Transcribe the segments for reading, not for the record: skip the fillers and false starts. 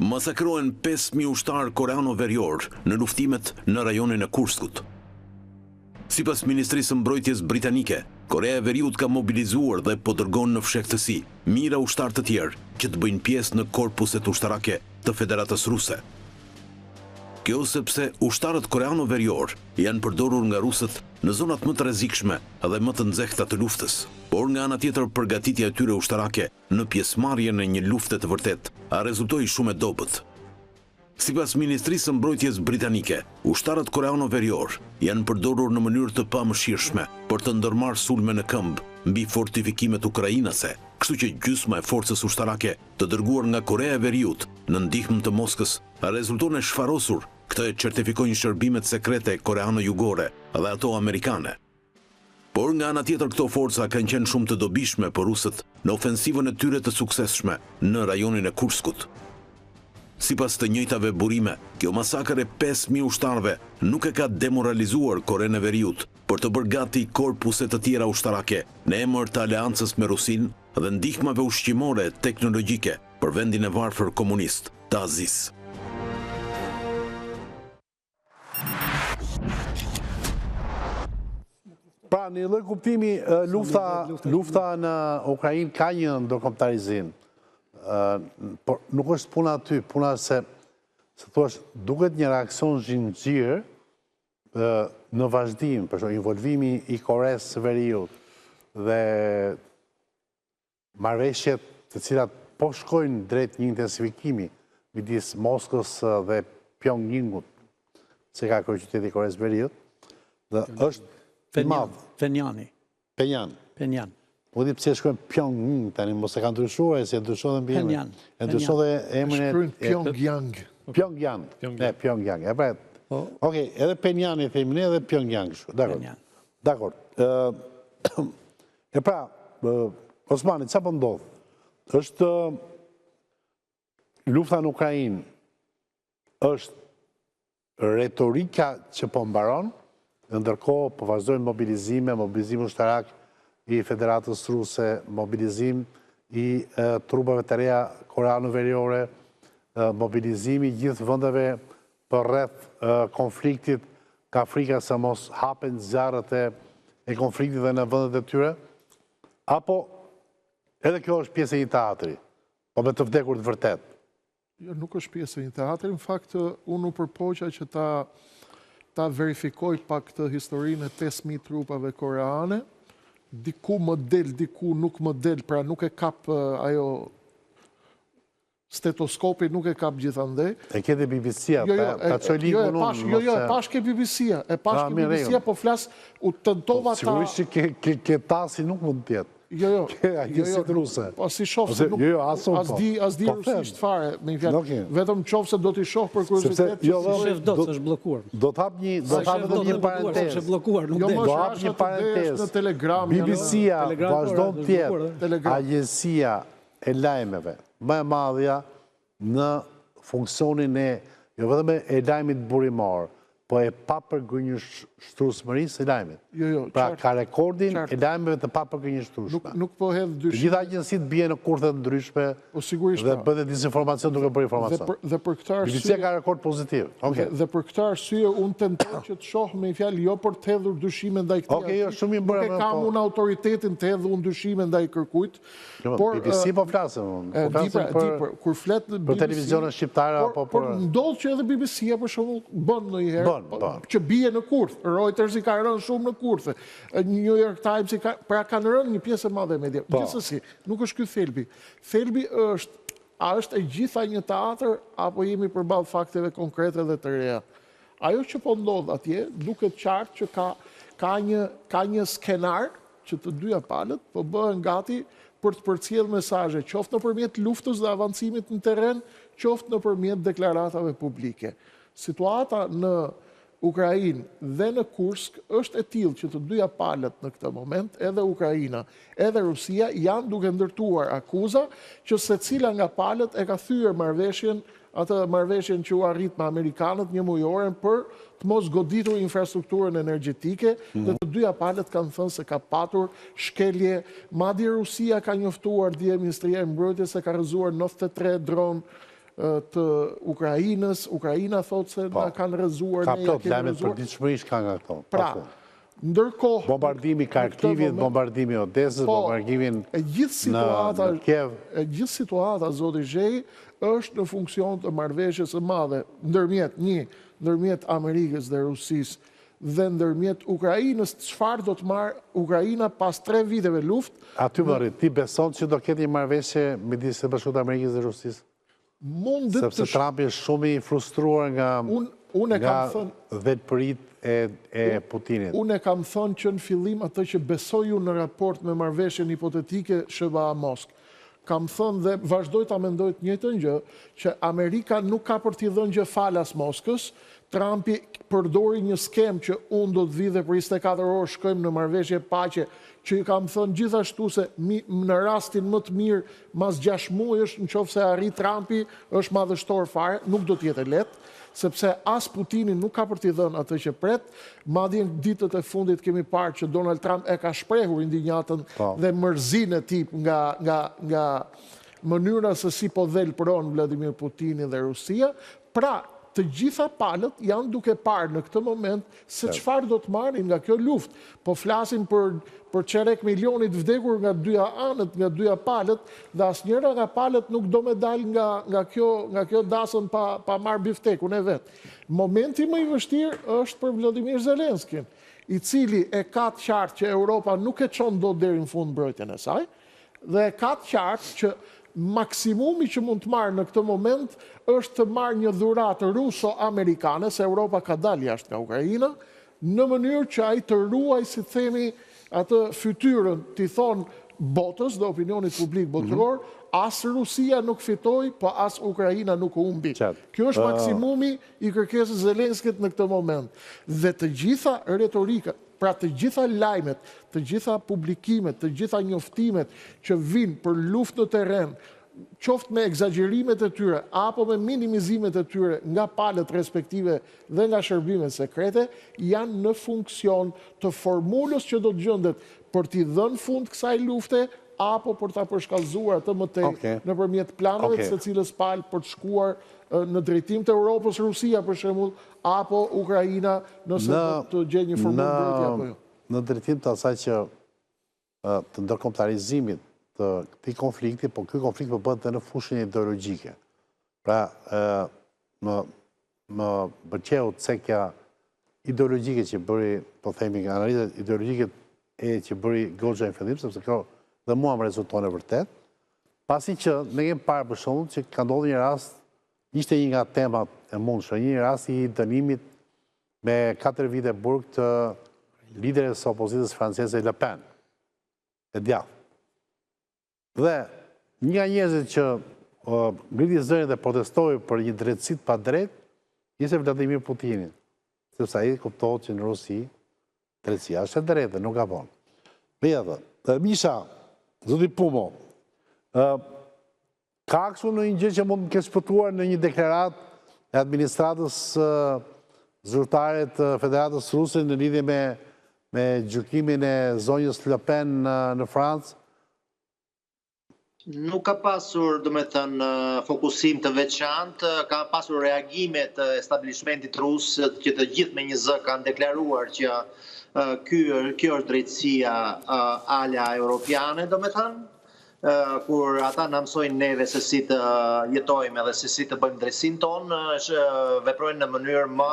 Masakrohen 5.000 ushtarë koreano-verior në luftimet në rajonin e Kurskut. Sipas Ministrisë së Mbrojtjes britanike, Korea e Veriut ka mobilizuar dhe po dërgon në fshehtësi mijëra ushtarë të tjerë që të bëjnë pjesë në korpuset ushtarake të Federatës Ruse. Kjo sepse ushtarët koreano-verior janë përdorur nga rusët në zonat më të rrezikshme dhe më të nxehta të luftës, por nga ana tjetër përgatitja e tyre ushtarake në pjesëmarrje në një lufte të vërtetë a rezultoi shumë e dobët. Sipas Ministrisë së Mbrojtjes britanike, ushtarët koreano-verior janë përdorur në mënyrë të pamëshirshme për të ndërmarrë sulme në këmbë mbi fortifikimet ukrainase, kështu që gjysma e forcës ushtarake të dërguar nga Korea e Veriut në ndihmë të Moskës rezulton e shfarosur, këtë e certifikojnë shërbimet sekrete koreano-jugore dhe ato amerikane. Por nga ana tjetër këto forca kanë qenë shumë të dobishme për rusët në ofensivën e tyre të suksesshme në rajonin e Kurskut. Sipas të njëjtave burime, kjo masakër e 5.000 ushtarëve nuk e ka demoralizuar Korenë e Veriut për të bërë gati korpuse të tjera ushtarake në emër të aleancës me Rusinë dhe ndihmave ushqimore teknologjike për vendin e varfër komunist të Azisë. Pra, në lloj kuptimi, lufta në Ukrainë ka një ndërkombëtarizim. Por nuk është puna aty, puna se thuash, duket një reakcion zhinxhir në vazhdim, për shembull involvimi i Koreas së Veriut dhe marrëveshjet të cilat po shkojnë drejt një intensifikimi midis Moskës dhe Pyongyangut, se ka kryeqyteti i Koreas së Veriut, dhe është i madh. Penjan. Po di pse shkojnë Pyongyang tani, mos e kanë ndryshuar, se ndryshon dhe emrin. E ndryshon dhe emrin e Pyongyang. Pyongyang. E pra. Okej, edhe Penjan i themi ne, edhe Pyongyang. Dakor. E pra, Osmani, çfarë po ndodh? Është lufta në Ukrainë, është retorika që po mbaron, ndërkohë po vazhdojnë mobilizim ushtarak i Federatës Ruse, mobilizim i trupave të reja koreano-veriore, mobilizimi gjithë vendeve për rreth konfliktit ka Afrika se mos hapen zjarret e konfliktit dhe në vendet e tyre, apo edhe kjo është pjesë e një teatri, po me të vdekur të vërtet? Jo, nuk është pjesë e një teatri, në fakt unë u përpoqja që ta verifikoj pak të historinë e 5.000 trupave koreane, diku më del, diku nuk më del, pra nuk e kap ajo stetoskopi, nuk e kap gjithandej. E kete BBC-a, ta qoj linkun unë. Jo, e pash ke BBC-a, po flas, u tentova ta... Sigurisht që ke tasi nuk mund tjetë. Jo, ruse. Po si shoh se nuk as di rusisht fare, me fjalë. Vetëm qoftë se do t'i shoh për kuriozitet. Jo, është bllokuar. Do të hap një parantezë. Është bllokuar, nuk del. Do hap një parantezë në Telegram. BBC-a vazhdon të jetë agjencia e lajmeve më e madhja në funksionin e jo vetëm e lajmit burimor, po e papërgënjështrusmërisë e lajmit. Pra ka rekordin e lajmeve të papërgënjështrueshme. Nuk po hedh dyshim. Gjitha agjensitë bie në kurthe të ndryshme dhe bëhet disinformacion duke bërë informacion. Dhe për këtë arsye BBC ka rekord pozitiv. Dhe për këtë arsye unë tentoj që të shoh me fjalë jo për të hedhur dyshime ndaj këtij. Okej, jo, shumë i bërë. Nuk e kam unë autoritetin të hedhur unë dyshime ndaj kërkujt. Por BBC po flasim. Kur flet për televizionin shqiptar apo për ndodh që edhe BBC-a për shembull bën ndonjëherë që bie në kurth. Reuters i ka rënë shumë në kurth. New York Times pra kanë rënë një pjesë e madhe e media. Gjithsesi, nuk është ky thelbi. Thelbi është e gjitha një teatr apo jemi përballë fakteve konkrete dhe të reja. Ajo që po ndodh atje duket qartë që ka një skenar që të dyja palët po bëhen gati për të përcjellë mesazhe, qoftë nëpërmjet luftës dhe avancimit në terren, qoftë nëpërmjet deklaratave publike. Situata në Ukrainë dhe në Kursk është e tillë që të dyja palët në këtë moment, edhe Ukraina, edhe Rusia, janë duke ndërtuar akuza që secila nga palët e ka thyer marrëveshjen që u arrit me amerikanët një mujore për të mos goditur infrastrukturën energjetike, dhe të dyja palët kanë thënë se ka patur shkelje. Madje Rusia ka njoftuar dje Ministria e Mbrojtjes se ka rrëzuar 93 dronë të Ukrainës. Ukraina thotë se na kanë rrëzuar. Ka plot lajmet përditshmërisht ka nga këto. Pra, ndërkohë... Bombardimi Kharkivit, bombardimi Odesës, bombardimin në Kiev. E gjithë situata, zoti Zhej, është në funksion të marrëveshjes së madhe ndërmjet Amerikës dhe Rusisë dhe ndërmjet Ukrainës. Çfarë do të marrë Ukraina pas 3 viteve luftë? Aty më rrit, ti beson që do ketë një marrëveshje midis së Bashkimit të Amerikës dhe Rusisë? Sepse Trumpi është shumë i frustruar nga vetëpëritë e Putinit. Unë e kam thënë që në fillim atë që besoju në raport me marrëveshjen hipotetike SBA-Moskë. Kam thënë dhe vazhdoj ta mendoj të njëjtën gjë, që Amerika nuk ka për t'i dhënë gjë falas Moskës. Trumpi përdori një skem që unë do të vi dhe për 24 orë shkojmë në marrëveshje paqe, që i kam thënë gjithashtu se në rastin më të mirë mas 6 muajsh, në qoftë se arrit Trumpi, është madhështor fare, nuk do t'jetë lehtë, sepse as Putini nuk ka për t'i dhënë atë që pret. Madje në ditët e fundit kemi parë që Donald Trump e ka shprehur indinjatën dhe mërzinë e tij nga mënyra se si po dhelpëron Vladimir Putini dhe Rusia. Pra, të gjitha palët janë duke parë në këtë moment se çfarë do të marrin nga kjo luftë. Po flasim për çerek milionit vdekur nga dyja anët, nga dyja palët, dhe asnjëra nga palët nuk do me dal nga kjo dasën pa marrë biftekun e vet. Momenti më i vështirë është për Vladimir Zelenskin, i cili e ka të qartë që Europa nuk e çon dot deri në fund mbrojtjen e saj, dhe e ka të qartë që maksimumi që mund të marrë në këtë moment është të marrë një dhuratë ruso-amerikane, se Europa ka dalë jashtë nga Ukraina, në mënyrë që ai të ruaj, si themi, atë fytyrën, t'i thonë botës dhe opinionit publik botëror, as Rusia nuk fitoi, po as Ukraina nuk humbi. Kjo është maksimumi i kërkesës Zelenskit në këtë moment. Dhe të gjitha retorika, pra të gjitha lajmet, të gjitha publikimet, të gjitha njoftimet që vinë për luftë në terren, qoftë me egzagerimet e tyre, apo me minimizimet e tyre nga palët respektive dhe nga shërbimet sekrete, janë në funksion të formulës që do të gjendet për t'i dhënë fund kësaj lufte, apo për ta përshkallëzuar atë mëtej nëpërmjet planeve të secilës palë për të shkuar në drejtim të Europës, Rusia për shembull, apo Ukraina, nëse do të gjejë një formulë mbrojtje apo jo. Në drejtim të asaj që të ndërkombëtarizimit të këtij konflikti, po ky konflikt po bëhet edhe në fushën ideologjike. Pra, më pëlqeu cekja ideologjike që bëri, po themi, analizat ideologjike që bëri Goxha në fillim, sepse kjo dhe mua më rezulton e vërtet, pasi që ne kemi parë për shembull që ka ndodhur një rast, ishte një nga temat e mundshme, një rast i dënimit me 4 vite burg të lideres së opozitës franceze Le Pen, e djathtë. Dhe një nga njerëzit që ngriti zërin dhe protestoi për një drejtësi të padrejtë, ishte Vladimir Putini, sepse ai kuptohet që në Rusi drejtësia është e drejtë dhe nuk gabon. Megjithatë, Misha, zoti Pumo, ka kështu në një gjë që mund të ketë shpëtuar në një deklarat e administratës zyrtare të Federatës Ruse në lidhje me gjykimin e zonjës Le Pen në Francë? Nuk ka pasur, do me thënë, fokusim të veçantë, ka pasur reagime të establishmentit rus që të gjithë me një zë kanë deklaruar që kjo është drejtësia ala europiane, do me thënë, kur ata na mësojnë neve se si të jetojmë edhe se si të bëjmë drejtësinë tonë, veprojnë në mënyrë më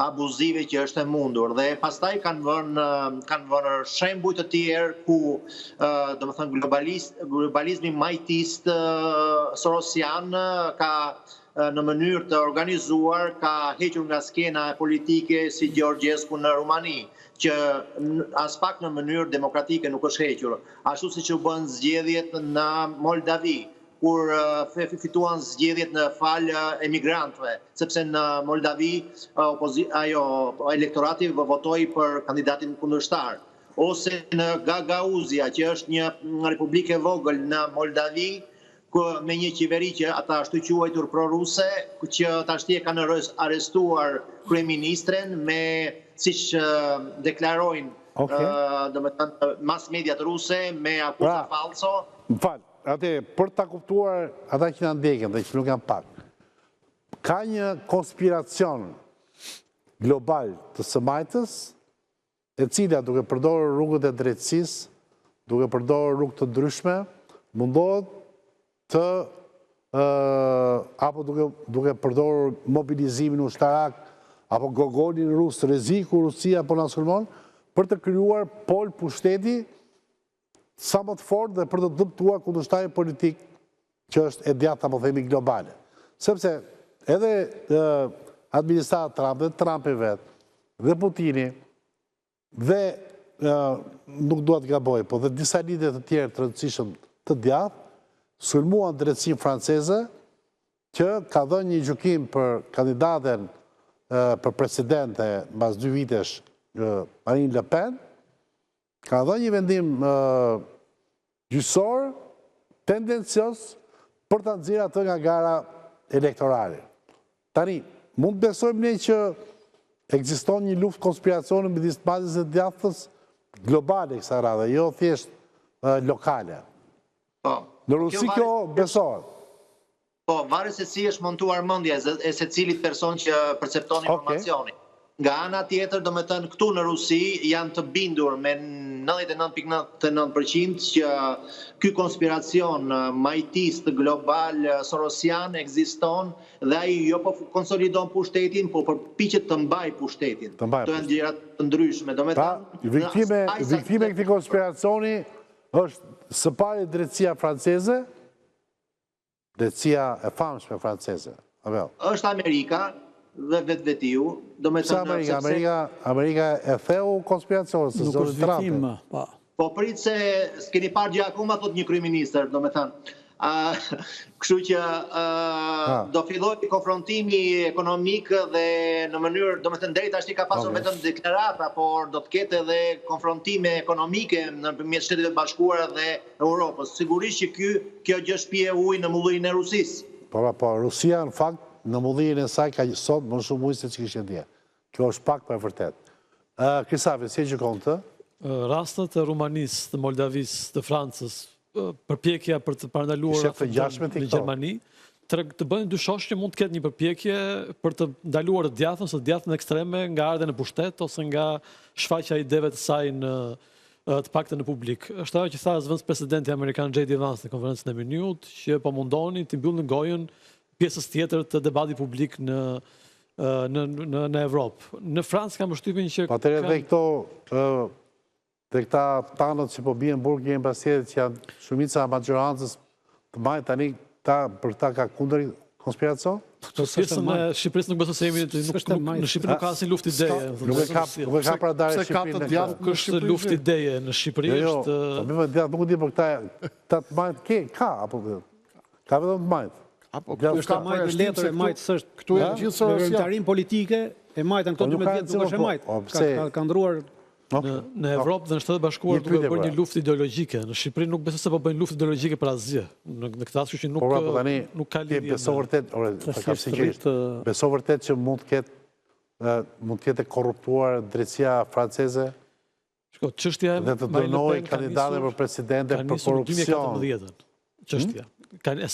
abuzive që është e mundur. Dhe pastaj kanë vënë shembuj të tjerë ku, domethënë, globalizmi majtist sorosian ka në mënyrë të organizuar ka hequr nga skena politike si Georgescu në Rumani, që as pak në mënyrë demokratike nuk është hequr. Ashtu si që u bën zgjedhjet në Moldavi, kur fituan zgjedhjet në fal emigrantëve, sepse në Moldavi elektorati votoi për kandidatin kundërshtar. Ose në Gagauzia, që është një republikë e vogël në Moldavi, me një qeveri që ata ashtu quajtur pro-ruse, që tashti e kanë arrestuar kryeministren me, siç deklarojnë mas mediat ruse, me akuza falso. Më fal, atë për ta kuptuar ata që na ndjekin dhe që nuk janë pak. ka një konspiracion global të së majtës, e cila duke përdorur rrugët e drejtësisë, duke përdorur rrugë të ndryshme, mundohet të apo duke përdorur mobilizimin ushtarak, apo gogonin rusë, rreziku Rusia apo na sulmon, për të krijuar pol pushteti sa më të fortë dhe për të dëmtuar kundërshtarin politik që është e djathtë apo themi globale. Sepse edhe administrata Trump dhe Trump i vet dhe Putini dhe nuk dua të gaboj, po dhe disa lider të tjerë të rëndësishëm të djathtë sulmuan drejtësinë franceze që ka dhënë një gjykim për kandidaten për presidente mbas 2 vitesh Marine Le Pen, ka dhënë një vendim gjyqësor tendencios për ta nxjerrë atë nga gara elektorale. Tani, mund të besojmë ne që ekziston një luftë konspiracioni midis bazës së djathtës globale kësaj radhe, jo thjesht lokale. Në Rusi kjo besohet. Po, varet se si është montuar mendja e secilit person që percepton informacionin. Nga ana tjetër, do me thënë, këtu në Rusi janë të bindur me 99.99% që ky konspiracion majtist global sorosian ekziston dhe ai jo po konsolidon pushtetin, po përpiqet të mbaj pushtetin. To janë gjëra të ndryshme. Do me thënë, viktime e këtij konspiracioni është së pari drejtësia franceze, drejtësia e famshme franceze. Është Amerika dhe vetvetiu, do me thënë... Amerika e theu konspiracionin, se zoni Trump. Po prit se s'keni parë gjë akoma, thot një kryeministër, do me thënë. Kështu që do filloj konfrontimi ekonomik dhe në mënyrë, do me thënë drejt ashti ka pasur vetëm deklarata, por do të ketë edhe konfrontime ekonomike nëpërmjet Shtetit të Bashkuara dhe Europës. Sigurisht që kjo gjë shpije ujë në mullirin e Rusisë. Po, Rusia në fakt në mullirin e saj ka sot më shumë ujë se që kishte dje. Kjo është pak për e vërtet. Krisafi, si e gjykon të? Rastet e Rumanisë, të Moldavisë, të Francës, përpjekja për të parandaluar në Gjermani, të bëjnë dyshosh që mund të ketë një përpjekje për të ndaluar të djathtën, ose djathtën ekstreme nga ardha në pushtet, ose nga shfaqja ideve të saj në të paktën në publik. Është ajo që tha zëvendës presidenti amerikan J.D. Vance në konferencën e Minut, që po mundoni të mbyllnin gojën pjesës tjetër të debatit publik në Evropë. Në Francë kam përshtypjen që... Atëherë dhe këto, dhe këta tanët që po bien burg një embasietit që janë shumica majorancës të majtë tani, për ta ka kundër konspiracion? Shqipërisë nuk besoj se jemi në Shqipëri nuk ka asnjë luftë ideje. Nuk e ka pra darë Shqipërinë. Nuk është luftë ideje në Shqipëri. Nuk di për këta të majtë, ka, apo ka vetëm të majtë. Është majtë letër e majtë sështë këtu e gjithë vërtarin politike e majtë në këto 12 vjetë nuk është e majtë. Ka ndruar... Në Evropë dhe në Shtetet Bashkuara duke bërë një luftë ideologjike. Në Shqipëri nuk besoj se po bëjnë luftë ideologjike për asgjë. Në këtë aspekt që nuk ka lidhje. Beso vërtet që mund të ketë korruptuar drejtësia franceze dhe të dënojë kandidatë për presidente për korrupsion. Çështja.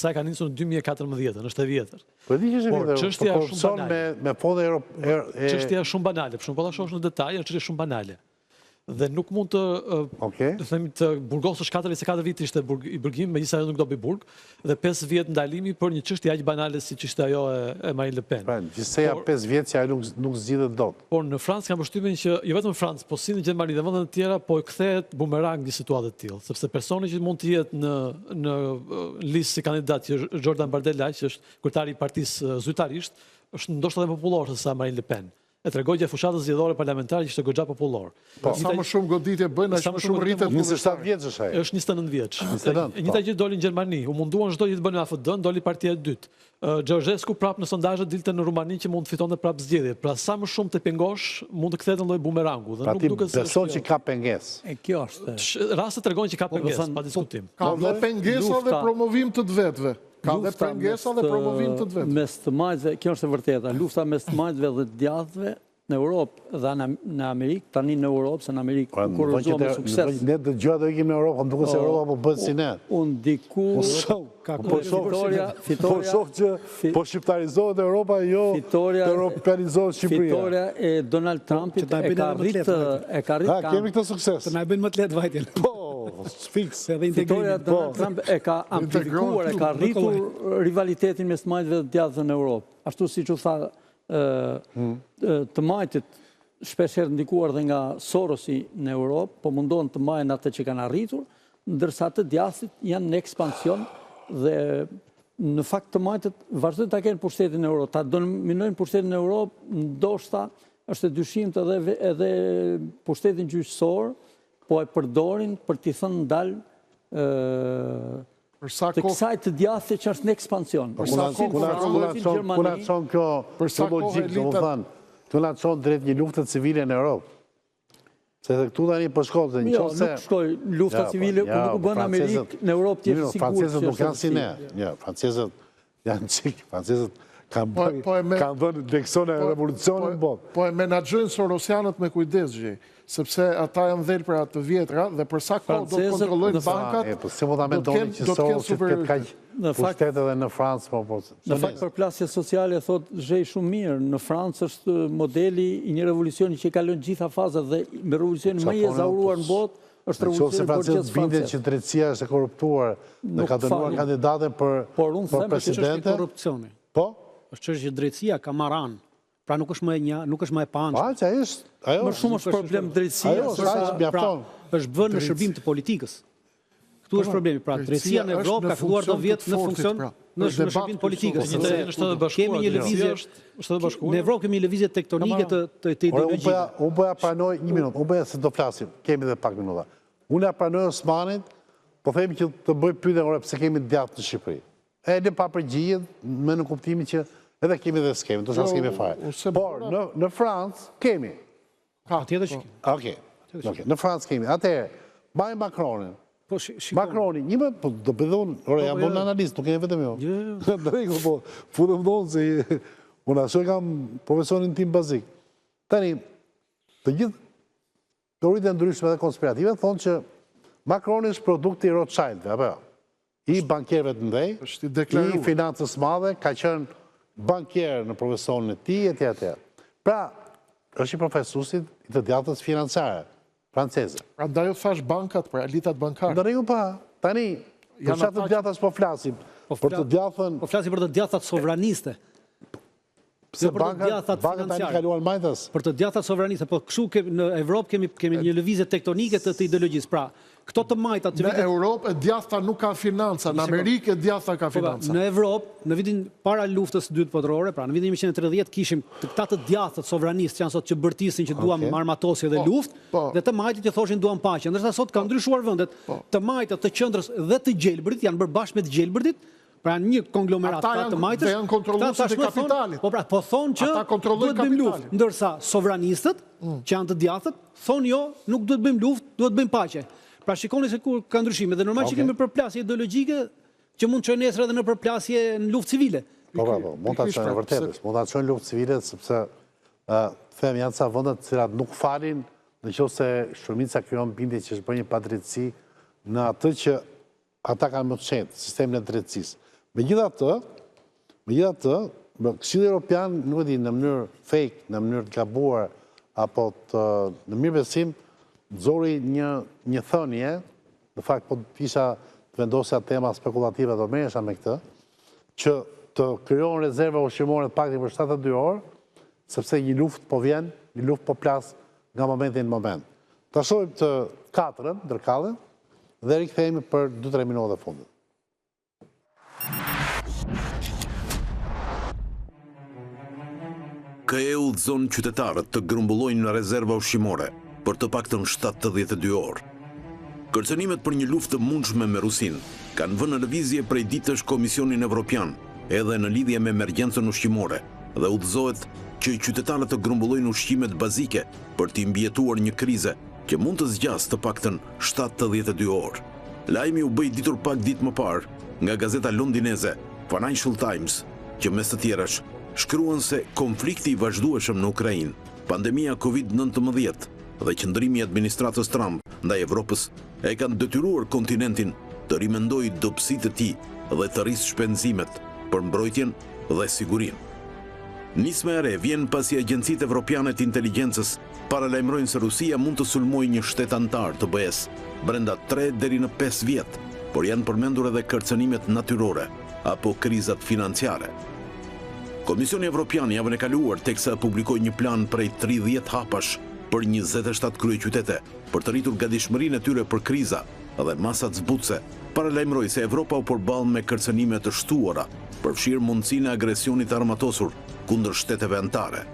Sa ka nisur në 2014, është e vjetër. Po di që është e vjetër, për korrupsion me fonde çështja është shumë banale, por shumë po ta shohësh në detaj, është çështje shumë banale. Dhe nuk mund të burgosësh 4 vite ishte i burgim, megjithëse ajo nuk do bëj burg, dhe 5 vjet ndalimi për një çështje aq banale siç ishte ajo e Marine Le Pen. Gjithsej 5 vjet që ajo nuk zgjidhet dot. Por në Francë kam përshtypjen që jo vetëm në Francë, po si në Gjermani dhe vendet të tjera, po kthehet bumerang një situatë të tillë, sepse personi që mund të jetë në listë si kandidat që Jordan Bardella, që është kryetari i partisë zyrtarisht, është ndoshta edhe popullor se sa Marine Le Pen. E tregoj që fushatës zgjedhore parlamentare që ishte goxha popullor. Sa më shumë goditje bëjnë, aq më shumë rritet. 27 vjeç është ai. Është 29 vjeç. E njëjta gjë doli në Gjermani, u munduan çdo gjë të bënë AFD, doli partia e dytë. Ceaușescu prap në sondazhe dilte në Rumani që mund të fitonte prap zgjedhje. Pra sa më shumë të pengosh, mund të kthehet në lloj bumerangu dhe nuk duket se beson që ka pengesë. E kjo është. Rastet tregojnë që ka pengesë, pa diskutim. Ka dhe pengesa dhe promovim të vetëve. Ka dhe pengesa dhe promovim të vetëve. Mes të majtëve, kjo është e vërteta, lufta mes të majtëve dhe të djathtëve në Europë dhe në Amerikë, tani në Europë, se në Amerikë kurorëzohet me sukses. Ne dëgjohet do ikim në Europë, më duket se Europa po bëhet si ne. Unë diku Po shoh që po shqiptarizohet Europa, jo europeanizohet Shqipëria. Fitoria e Donald Trumpit e ka rritë... Kemi këtë sukses. Të na bëjnë më të lehtë vajtjen. Po, fiks. Fitoria Donald Trump e ka amplifikuar, e ka rritur rivalitetin mes të majtëve dhe djathëve në Europë. Ashtu si që tha të majtit shpesher ndikuar dhe nga Sorosi në Europë, po mundohen të majnë atë që kanë arritur, ndërsa të djathit janë në ekspansion dhe në fakt të majtët vazhdojnë të kenë pushtetin në Europë. Ta dominojnë pushtetin në Europë, ndoshta është e dyshimt edhe pushtetin gjyqësor, po e përdorin për t'i thënë ndalë të kësaj të djathit që është në ekspansion. Kuna qonë kjo logikë, do më thënë, kuna qonë drejt një luftë civile në Europë. Se dhe këtu tani për shkollë, jo, nuk shkoj lufta civile, ku nuk u bënë Amerikë, në Europë tjefë sigur. Francesët nuk janë si ne. Francesët janë qikë, Francesët kanë dhënë leksone e revolucionin në botë. Po e menagjojnë sorosianët me kujdes, gjej, sepse ata janë dhejnë për atë vjetra dhe përsa kohë do të kontrollojnë bankat, se po ta mendoni që Sorosi të ketë kaq pushtetet edhe në Francë. Në fakt përplasje sociale, thot zhej shumë mirë, në Francë është modeli i një revolucioni që i kalon gjitha fazat dhe me revolucionin më i ezauruar në botë, është revolucionin për gjithë Francë. Bindet që drejtësia është e korruptuar dhe ka dënuar kandidatën për presidente. Po? është çështje drejtësia ka marrë anë. Pra nuk është më e panë. Pa, që ajo më shumë është problem drejtësia. Është vënë në shërbim të politikës. Këtu është problemi. Pra, drejtësia në Evropë ka filluar të vjetë në funksion në shërbim të politikës. Kemi një lëvizje, në Evropë kemi lëvizje tektonike të ideologjike. Unë bëja pranoj, një minutë, unë bëja se do flasim, kemi dhe pak minuta. Unë ja pranoj Osmanit, po themi që të bëj pyetje pse kemi djathtë në Shqipëri. E në papërgjigje, me në kuptimin që edhe kemi dhe s'kemi, të shas kemi fare. Por, në Francë kemi. Ka, tjetër që kemi. Oke, në Francë kemi. Atëherë, bajnë Macronin. Macronin, një me, do përdhun, jam bon analist, nuk kemi vetëm jo. Drejko, po, futëm donë, se unë asoj kam profesorin tim bazik. Tani, të gjithë teoritë e ndryshme dhe konspirative, thonë që Macronin është produkti Rothschild, apo jo? I bankjerëve të ndej, i financës madhe, ka qenë bankjerë në profesorin e ti, etj. Pra, është i profesusit i të djatës financiare, franceze. Pra, da ju thash bankat, pra, elitat bankarë. Në regu pa, tani, për qatë të djatës po flasim, për të djatën... Po flasim për të djatët sovraniste. Se bankat tani kaluan majtës. Për të djatët sovraniste, po kështu në Evropë kemi një lëvizje tektonike të ideologjisë. Pra, këto të majtat... Në Europë, djathta nuk ka financa, në Amerikë, djathta ka financa. Në Evropë, në vitin para luftës dytë botërore, pra në vitin 1930, kishim këta të djathët sovranistë që janë sot që bërtisin që duam armatosje dhe luftë, dhe të majtit që thoshin duam paqe. Ndërsa sot ka ndryshuar vendet, të majtat të qendrës dhe të gjelbërit janë bërë bashkë me të gjelbërit, pra një konglomerat të majtës, janë kontrolluesit e kapitalit. Po thonë që duhet bëjmë luftë, ndërsa sovranistët, që janë të djathët, thonë jo, nuk duhet bëjmë luftë, duhet bëjmë paqe. Pra shikoni se kur ka ndryshime, dhe normal që kemi përplasje ideologjike që mund të çojnë nesër edhe në përplasje në luftë civile. Po, mund ta çojnë vërtetës, mund ta çojnë luftë civile, sepse them janë ca vende të cilat nuk falin nëse shumica krijon bindje që është bërë një padrejtësi në atë që ata kanë më të shenjtë, sistemin e drejtësisë. Megjithatë, Këshilli Evropian, nuk e di, në mënyrë fake, në mënyrë të gabuar, apo në mirë besim, zori një thënie, në fakt po isha të vendosja tema spekulative do merresha me këtë, që të krijohen rezerva ushqimore të pakti për 72 orë, sepse një luftë po vjen, një luftë po plas nga momenti në moment. Ta shohim të katërën, ndërkallën, dhe rikthehemi për 2-3 minuta fundit. KE udhëzon qytetarët të grumbullojnë në rezerva ushqimore për të paktën 72 orë. Kërcënimet për një luftë të mundshme me Rusinë kanë vënë në lëvizje prej ditësh Komisionin Evropian edhe në lidhje me emergjencën ushqimore dhe udhëzohet që qytetarët të grumbullojnë ushqimet bazike për të mbijetuar një krize që mund të zgjasë të paktën 72 orë. Lajmi u bëi ditur pak ditë më parë nga gazeta londineze Financial Times, që mes të tjerash shkruan se konflikti i vazhdueshëm në Ukrainë Pandemia Covid-19 dhe qëndrimi i administratës Trump ndaj Evropës e kanë detyruar kontinentin të rimendojë dobësitë e tij dhe të rrisë shpenzimet për mbrojtjen dhe sigurinë. Nisma e re vjen pasi agjencitë evropiane të inteligjencës paralajmërojnë se Rusia mund të sulmojë një shtet antar të BE-s brenda 3 deri në 5 vjet, por janë përmendur edhe kërcënimet natyrore apo krizat financiare. Komisioni Evropian javën e kaluar teksa publikoi një plan prej 30 hapash për 27 kryeqytete për të rritur gatishmërinë e tyre për kriza dhe masat zbutëse, paralajmëroi se Evropa u përball me kërcënime të shtuara, përfshirë mundësinë e agresionit armatosur kundër shteteve anëtare.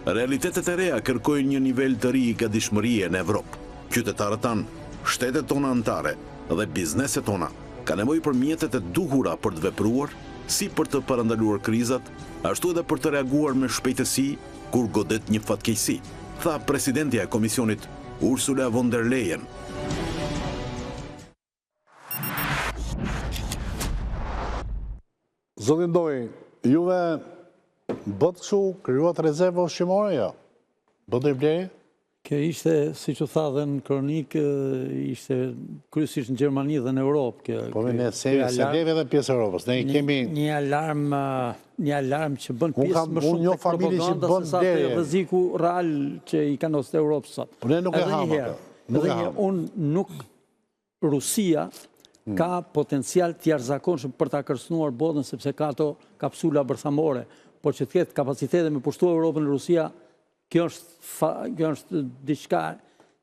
Realitetet e reja kërkojnë një nivel të ri i gatishmërie në Evropë. Qytetarët tanë, shtetet tona anëtare dhe bizneset tona ka nevojë për mjetet e duhura për të vepruar, si për të parandaluar krizat, ashtu edhe për të reaguar me shpejtësi kur godet një fatkeqësi, tha presidentja e Komisionit Ursula von der Leyen. Zotin Doj, juve bët kështu krijuat rezervë ushqimore, jo? Bët e blerje? Kjo ishte, si që tha dhe në kronikë, ishte kryesisht në Gjermani dhe në Europë. Po me ne se leve dhe pjesë Europës. Ne kemi një alarm që bën pjesë më shumë të propaganda se sa të rreziku real që i kanë ose Europë sot. Po ne nuk e hamë atë. Unë Rusia ka potencial të jashtëzakonshëm për ta kërcënuar botën sepse ka ato kapsula bërthamore, por që të ketë kapacitete me pushtu Europën në Rusia, kjo është diçka,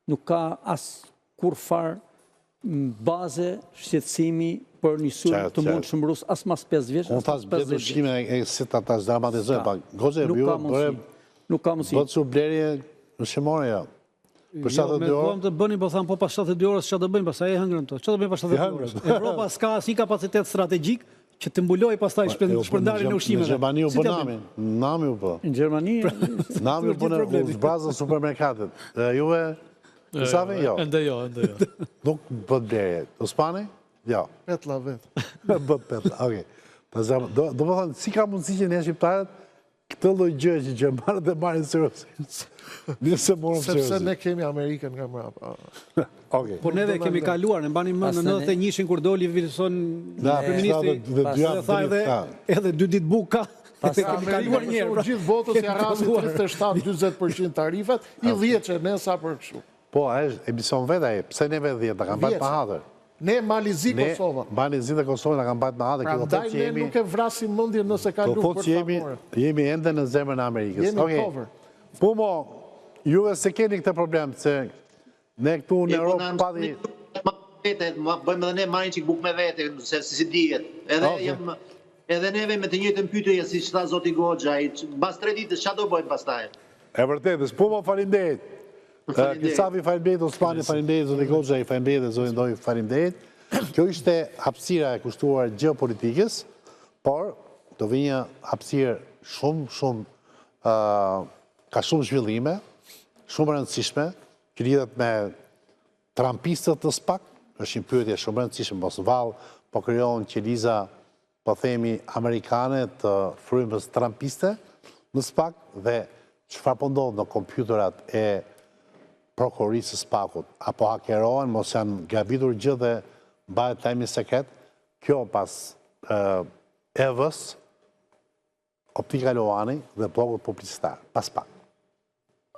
nuk ka as kur farë baze shqetësimi për një sulm të mund shëmbrus as mas 5 vjeç. Unë thasë bjetë ushqime e si ta dramatizojë, pa goze e bjo, nuk ka mundësi. Bëtë që blerje ushqimore, jo. Për 72 orë? Me të bëni, po thamë, po pas 72 orës, që të bëjmë, pas a e hëngrëm të. Që të bëjmë pas 72 orës? Evropa s'ka si kapacitet strategjik që të mbuloj pas taj shpërndarin e ushqimeve. Në Gjermani u bënami, nami u bë. Në Gjermani? Nami u bënë u zbrazën supermerkatet. Juve, nësave, jo? Ende jo. Nuk bët blerje. Uspani? Jo. Petla vetë. Bët petla, okej. Do më thënë, si ka mundësi që ne shqiptarët këtë lloj gjë që gjermanët e marrin seriozisht. Nëse morëm seriozisht. Sepse ne kemi Amerikën nga mbrapa. Okej. Po neve kemi kaluar, ne mbani më në 91-shin kur doli Wilson kryeministri, edhe 2 ditë buka. Pastaj kemi kaluar një herë. Gjithë votës ja rasti 37-40% tarifat, i 10 që ne sa për kështu. Po, është emision vetë ai, pse neve 10 ta kanë bërë pa hatër. Ne Malizi Kosova. Malizi dhe Kosova na kanë bërë pa hatër, prandaj ne nuk e vrasim mendjen nëse ka luftë për favore. Jemi ende në zemrën e Amerikës. Jemi cover. Po mo, juve se keni këtë problem se ne këtu në Europë pati bëjmë edhe ne marrin çik buk me vete, se si dihet. Edhe neve me të njëjtën pyetje siç tha zoti Goxha, mbas 3 ditësh çfarë do bëjmë pastaj? E vërtetë, po mo faleminderit. Kisafi faleminderit, Osmani faleminderit, zoti Goxha i faleminderit, zoti Ndoj faleminderit. Kjo ishte hapësira e kushtuar gjeopolitikës, por do vi një hapësirë shumë ka shumë zhvillime, shumë rëndësishme, që lidhet me trampistët të SPAK, është një pyetje shumë rëndësishme, mos vallë, po krijohen qeliza, po themi amerikane të frymës trampiste në SPAK dhe çfarë po ndodh në kompjuterat e prokurorisë së SPAK-ut, apo hakerohen, mos janë gabitur gjë dhe bëhet lajmi sekret, kjo pas EV-s, Optika Lovani dhe blogut publicitar, pas SPAK.